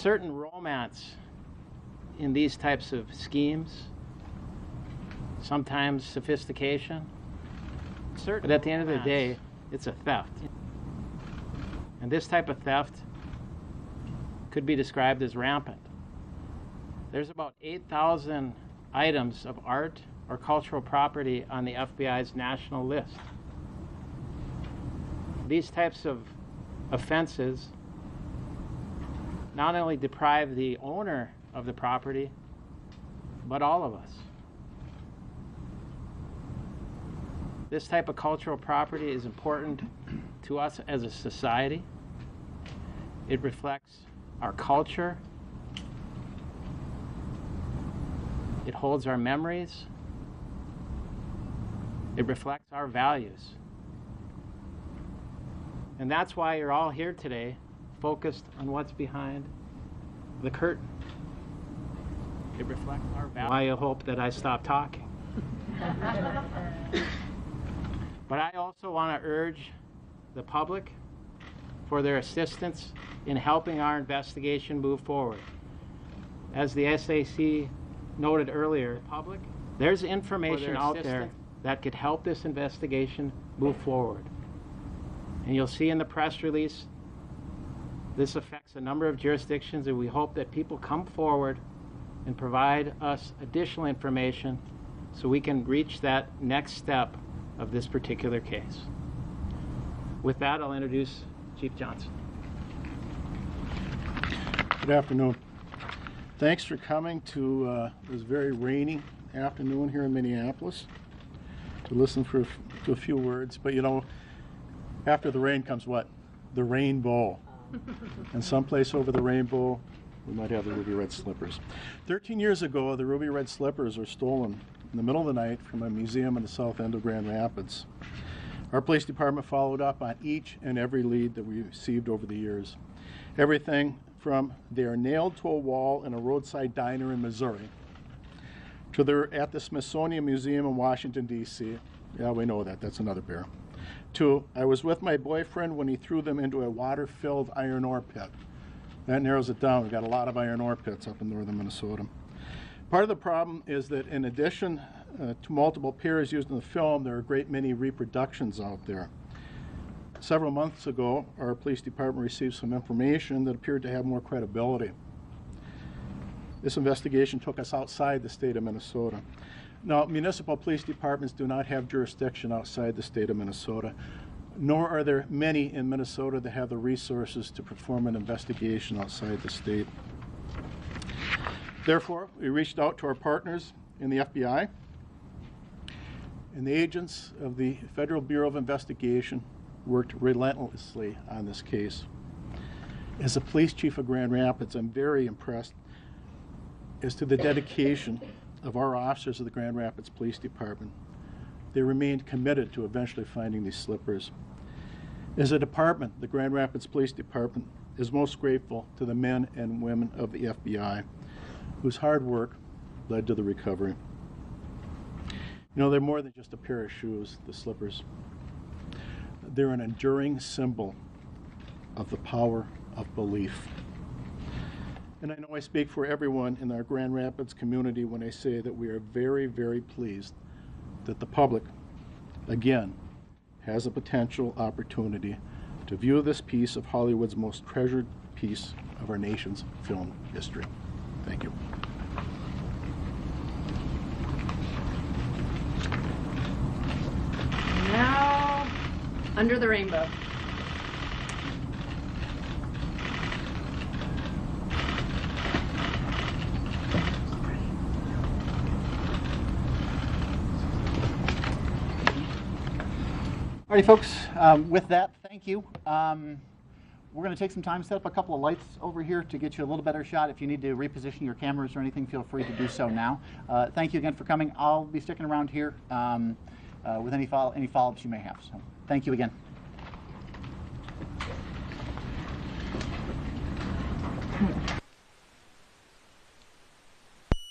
certain romance in these types of schemes, sometimes sophistication, but at the end of the day, it's a theft. And this type of theft could be described as rampant. There's about 8,000 items of art or cultural property on the FBI's national list. These types of offenses not only deprive the owner of the property, but all of us. This type of cultural property is important to us as a society. It reflects our culture. It holds our memories. It reflects our values. And that's why you're all here today, focused on what's behind the curtain. It reflects our values. Why you hope that I stop talking. But I also want to urge the public for their assistance in helping our investigation move forward. As the SAC noted earlier, public, there's information out there that could help this investigation move forward. And you'll see in the press release, this affects a number of jurisdictions, and we hope that people come forward and provide us additional information so we can reach that next step of this particular case. With that, I'll introduce Chief Johnson. Good afternoon. Thanks for coming to this very rainy afternoon here in Minneapolis to listen to a few words. But you know, after the rain comes what? The rainbow. And someplace over the rainbow, we might have the ruby red slippers. 13 years ago, the ruby red slippers were stolen in the middle of the night from a museum in the south end of Grand Rapids. Our police department followed up on each and every lead that we received over the years. Everything from they are nailed to a wall in a roadside diner in Missouri to they're at the Smithsonian Museum in Washington, D.C. Yeah, we know that. That's another bear. To I was with my boyfriend when he threw them into a water-filled iron ore pit. That narrows it down. We've got a lot of iron ore pits up in northern Minnesota. Part of the problem is that in addition to multiple pairs used in the film, there are a great many reproductions out there. Several months ago, our police department received some information that appeared to have more credibility. This investigation took us outside the state of Minnesota. Now, municipal police departments do not have jurisdiction outside the state of Minnesota, nor are there many in Minnesota that have the resources to perform an investigation outside the state. Therefore, we reached out to our partners in the FBI and the agents of the Federal Bureau of Investigation worked relentlessly on this case. As the police chief of Grand Rapids, I'm very impressed as to the dedication of our officers of the Grand Rapids Police Department. They remained committed to eventually finding these slippers. As a department, the Grand Rapids Police Department is most grateful to the men and women of the FBI whose hard work led to the recovery. You know, they're more than just a pair of shoes, the slippers. They're an enduring symbol of the power of belief. And I know I speak for everyone in our Grand Rapids community when I say that we are very, very pleased that the public, again, has a potential opportunity to view this piece of Hollywood's most treasured piece of our nation's film history. Thank you. Now, Under the Rainbow. Alrighty, folks, with that, thank you. We're going to take some time to set up a couple of lights over here to get you a little better shot. If you need to reposition your cameras or anything, feel free to do so now. Thank you again for coming. I'll be sticking around here with any follow-ups you may have. So thank you again.